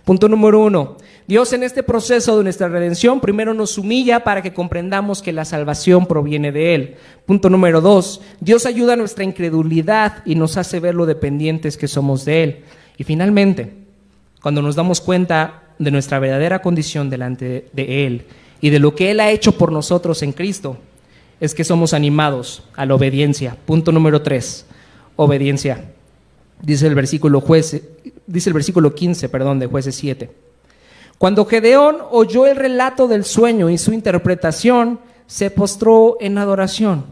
Punto número 1. Dios en este proceso de nuestra redención primero nos humilla para que comprendamos que la salvación proviene de Él. Punto número 2. Dios ayuda a nuestra incredulidad y nos hace ver lo dependientes que somos de Él. Y finalmente, cuando nos damos cuenta de nuestra verdadera condición delante de Él y de lo que Él ha hecho por nosotros en Cristo, es que somos animados a la obediencia. Punto número 3. Obediencia. Dice el versículo 15, de Jueces 7. Cuando Gedeón oyó el relato del sueño y su interpretación, se postró en adoración.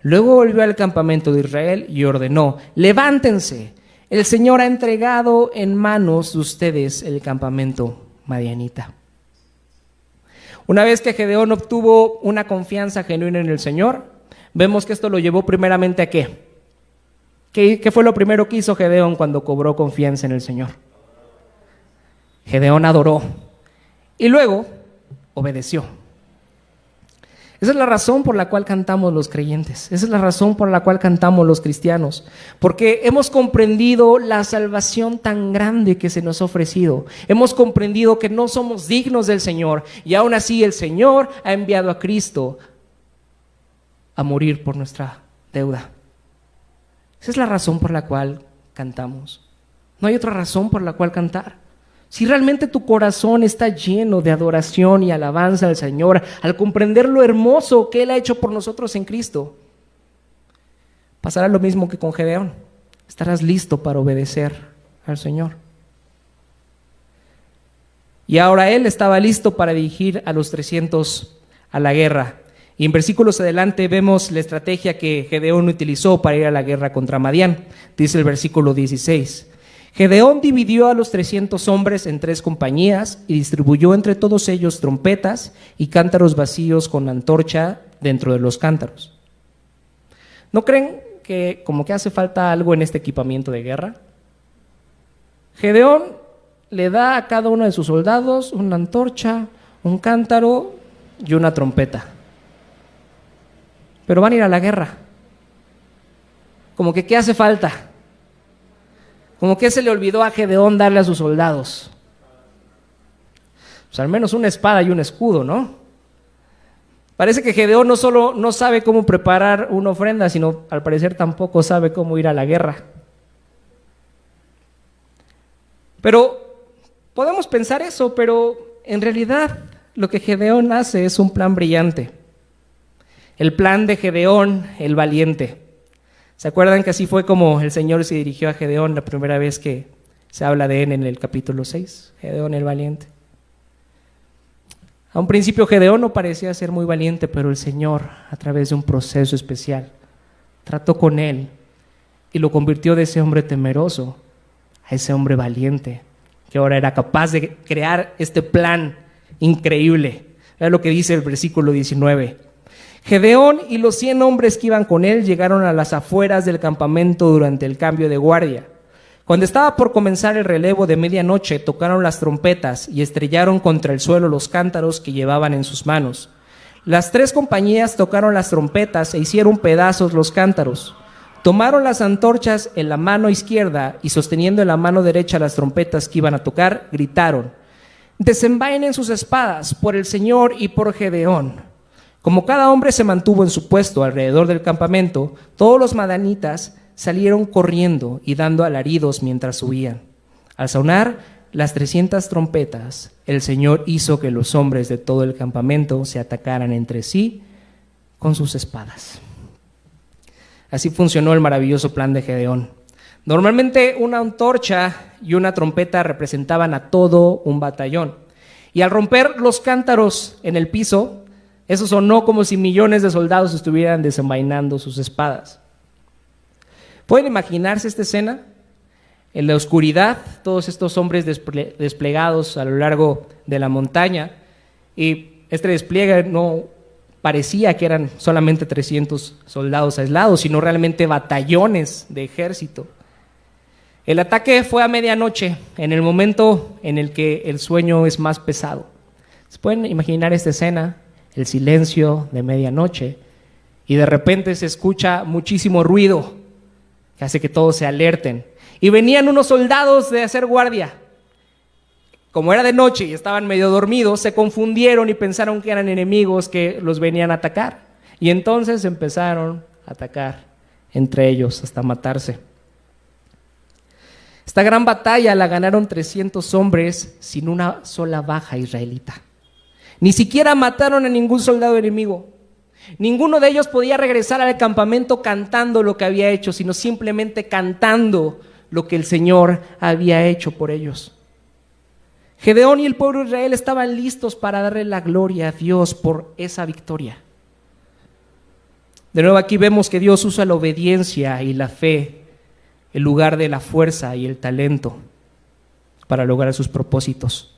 Luego volvió al campamento de Israel y ordenó: levántense, el Señor ha entregado en manos de ustedes el campamento madianita. Una vez que Gedeón obtuvo una confianza genuina en el Señor, vemos que esto lo llevó primeramente a ¿qué? ¿Qué fue lo primero que hizo Gedeón cuando cobró confianza en el Señor? Gedeón adoró y luego obedeció. Esa es la razón por la cual cantamos los creyentes. Esa es la razón por la cual cantamos los cristianos. Porque hemos comprendido la salvación tan grande que se nos ha ofrecido. Hemos comprendido que no somos dignos del Señor y aún así el Señor ha enviado a Cristo a morir por nuestra deuda. Esa es la razón por la cual cantamos. No hay otra razón por la cual cantar. Si realmente tu corazón está lleno de adoración y alabanza al Señor, al comprender lo hermoso que Él ha hecho por nosotros en Cristo, pasará lo mismo que con Gedeón. Estarás listo para obedecer al Señor. Y ahora Él estaba listo para dirigir a los 300 a la guerra. Y en versículos adelante vemos la estrategia que Gedeón utilizó para ir a la guerra contra Madián. Dice el versículo 16. Gedeón dividió a los 300 hombres en 3 compañías y distribuyó entre todos ellos trompetas y cántaros vacíos con antorcha dentro de los cántaros. ¿No creen que como que hace falta algo en este equipamiento de guerra? Gedeón le da a cada uno de sus soldados una antorcha, un cántaro y una trompeta. Pero van a ir a la guerra. Como que ¿qué hace falta? Como que se le olvidó a Gedeón darle a sus soldados. Pues al menos una espada y un escudo, ¿no? Parece que Gedeón no solo no sabe cómo preparar una ofrenda, sino al parecer tampoco sabe cómo ir a la guerra. Pero podemos pensar eso, pero en realidad lo que Gedeón hace es un plan brillante. El plan de Gedeón, el valiente. ¿Se acuerdan que así fue como el Señor se dirigió a Gedeón la primera vez que se habla de él en el capítulo 6? Gedeón el valiente. A un principio Gedeón no parecía ser muy valiente, pero el Señor, a través de un proceso especial, trató con él y lo convirtió de ese hombre temeroso a ese hombre valiente, que ahora era capaz de crear este plan increíble. Era lo que dice el versículo 19. Gedeón y los 100 hombres que iban con él llegaron a las afueras del campamento durante el cambio de guardia. Cuando estaba por comenzar el relevo de medianoche, tocaron las trompetas y estrellaron contra el suelo los cántaros que llevaban en sus manos. Las 3 compañías tocaron las trompetas e hicieron pedazos los cántaros. Tomaron las antorchas en la mano izquierda y sosteniendo en la mano derecha las trompetas que iban a tocar, gritaron: desenvainen sus espadas por el Señor y por Gedeón. Como cada hombre se mantuvo en su puesto alrededor del campamento, todos los madianitas salieron corriendo y dando alaridos mientras subían. Al sonar las 300 trompetas, el Señor hizo que los hombres de todo el campamento se atacaran entre sí con sus espadas. Así funcionó el maravilloso plan de Gedeón. Normalmente una antorcha y una trompeta representaban a todo un batallón. Y al romper los cántaros en el piso, eso sonó como si millones de soldados estuvieran desenvainando sus espadas. ¿Pueden imaginarse esta escena? En la oscuridad, todos estos hombres desplegados a lo largo de la montaña, y este despliegue no parecía que eran solamente 300 soldados aislados, sino realmente batallones de ejército. El ataque fue a medianoche, en el momento en el que el sueño es más pesado. ¿Se pueden imaginar esta escena? El silencio de medianoche, y de repente se escucha muchísimo ruido que hace que todos se alerten. Y venían unos soldados de hacer guardia. Como era de noche y estaban medio dormidos, se confundieron y pensaron que eran enemigos que los venían a atacar. Y entonces empezaron a atacar entre ellos hasta matarse. Esta gran batalla la ganaron 300 hombres sin una sola baja israelita. Ni siquiera mataron a ningún soldado enemigo. Ninguno de ellos podía regresar al campamento cantando lo que había hecho, sino simplemente cantando lo que el Señor había hecho por ellos. Gedeón y el pueblo de Israel estaban listos para darle la gloria a Dios por esa victoria. De nuevo aquí vemos que Dios usa la obediencia y la fe en lugar de la fuerza y el talento para lograr sus propósitos.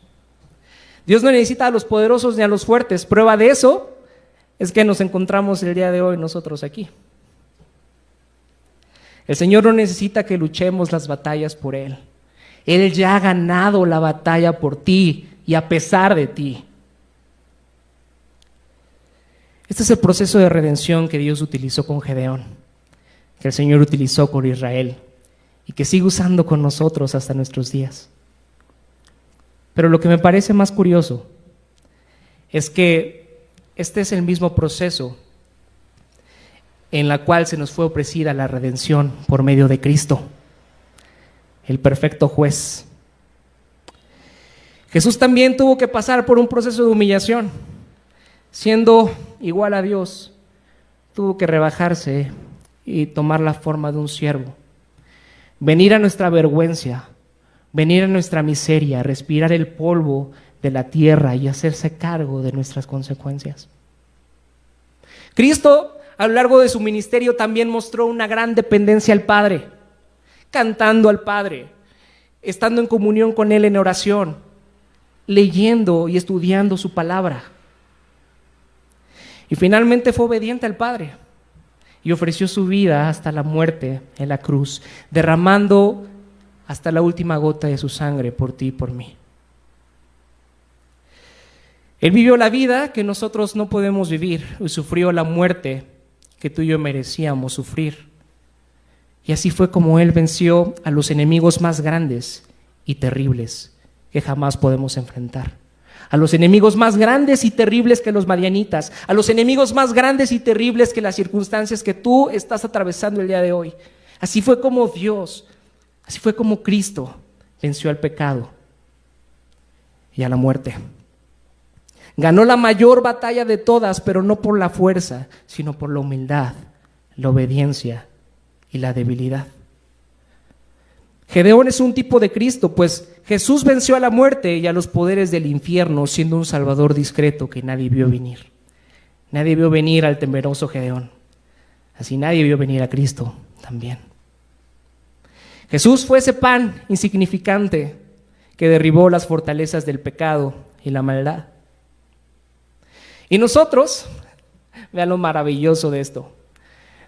Dios no necesita a los poderosos ni a los fuertes. Prueba de eso es que nos encontramos el día de hoy nosotros aquí. El Señor no necesita que luchemos las batallas por Él. Él ya ha ganado la batalla por ti y a pesar de ti. Este es el proceso de redención que Dios utilizó con Gedeón, que el Señor utilizó con Israel y que sigue usando con nosotros hasta nuestros días. Pero lo que me parece más curioso es que este es el mismo proceso en la cual se nos fue ofrecida la redención por medio de Cristo, el perfecto juez. Jesús también tuvo que pasar por un proceso de humillación. Siendo igual a Dios, tuvo que rebajarse y tomar la forma de un siervo. Venir a nuestra vergüenza, venir a nuestra miseria, respirar el polvo de la tierra y hacerse cargo de nuestras consecuencias. Cristo, a lo largo de su ministerio, también mostró una gran dependencia al Padre, cantando al Padre, estando en comunión con Él en oración, leyendo y estudiando su palabra. Y finalmente fue obediente al Padre y ofreció su vida hasta la muerte en la cruz, derramando hasta la última gota de su sangre por ti y por mí. Él vivió la vida que nosotros no podemos vivir y sufrió la muerte que tú y yo merecíamos sufrir. Y así fue como Él venció a los enemigos más grandes y terribles que jamás podemos enfrentar. A los enemigos más grandes y terribles que los madianitas, a los enemigos más grandes y terribles que las circunstancias que tú estás atravesando el día de hoy. Así fue como Dios, así fue como Cristo venció al pecado y a la muerte. Ganó la mayor batalla de todas, pero no por la fuerza, sino por la humildad, la obediencia y la debilidad. Gedeón es un tipo de Cristo, pues Jesús venció a la muerte y a los poderes del infierno, siendo un salvador discreto que nadie vio venir. Nadie vio venir al temeroso Gedeón. Así nadie vio venir a Cristo también. Jesús fue ese pan insignificante que derribó las fortalezas del pecado y la maldad. Y nosotros, vean lo maravilloso de esto,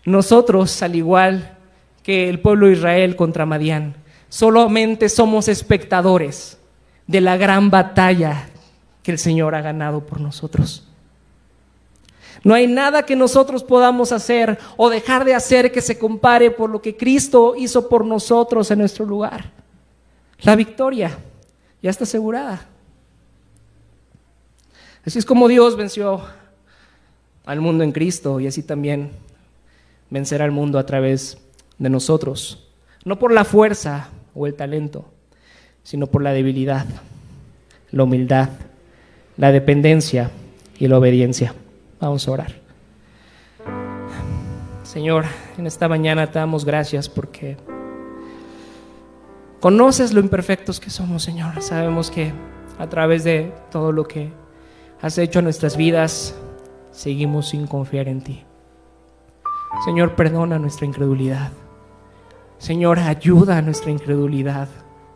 nosotros, al igual que el pueblo de Israel contra Madián, solamente somos espectadores de la gran batalla que el Señor ha ganado por nosotros. No hay nada que nosotros podamos hacer o dejar de hacer que se compare por lo que Cristo hizo por nosotros en nuestro lugar. La victoria ya está asegurada. Así es como Dios venció al mundo en Cristo y así también vencerá al mundo a través de nosotros. No por la fuerza o el talento, sino por la debilidad, la humildad, la dependencia y la obediencia. Vamos a orar. Señor, en esta mañana te damos gracias porque conoces lo imperfectos que somos, Señor. Sabemos que a través de todo lo que has hecho en nuestras vidas, seguimos sin confiar en ti. Señor, perdona nuestra incredulidad. Señor, ayuda a nuestra incredulidad.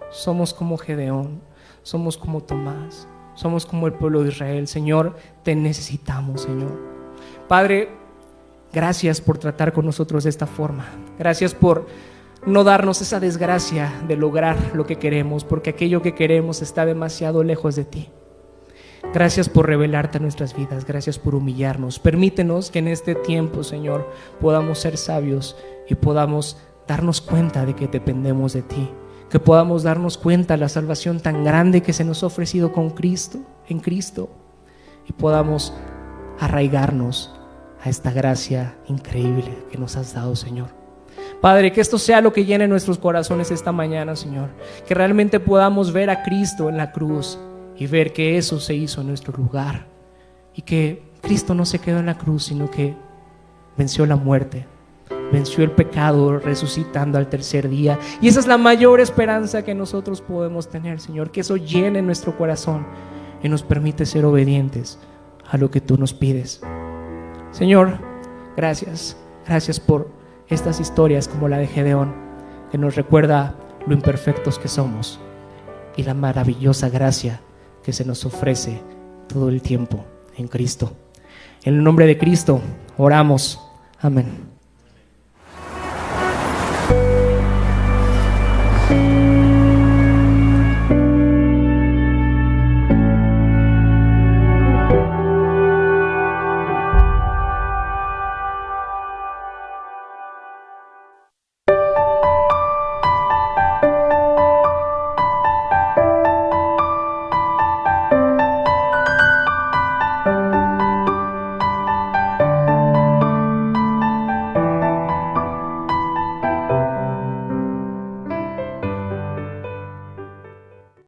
Somos como Gedeón, somos como Tomás, somos como el pueblo de Israel. Señor, te necesitamos, Señor. Padre, gracias por tratar con nosotros de esta forma. Gracias por no darnos esa desgracia de lograr lo que queremos, porque aquello que queremos está demasiado lejos de ti. Gracias por revelarte a nuestras vidas. Gracias por humillarnos. Permítenos que en este tiempo, Señor, podamos ser sabios y podamos darnos cuenta de que dependemos de ti, que podamos darnos cuenta de la salvación tan grande que se nos ha ofrecido con Cristo, en Cristo, y podamos arraigarnos a esta gracia increíble que nos has dado, Señor. Padre, que esto sea lo que llene nuestros corazones esta mañana, Señor, que realmente podamos ver a Cristo en la cruz y ver que eso se hizo en nuestro lugar, y que Cristo no se quedó en la cruz, sino que venció la muerte, venció el pecado, resucitando al tercer día. Y esa es la mayor esperanza que nosotros podemos tener, Señor, que eso llene nuestro corazón y nos permite ser obedientes a lo que tú nos pides. Señor, gracias por estas historias como la de Gedeón, que nos recuerda lo imperfectos que somos y la maravillosa gracia que se nos ofrece todo el tiempo en Cristo. En el nombre de Cristo oramos. Amén.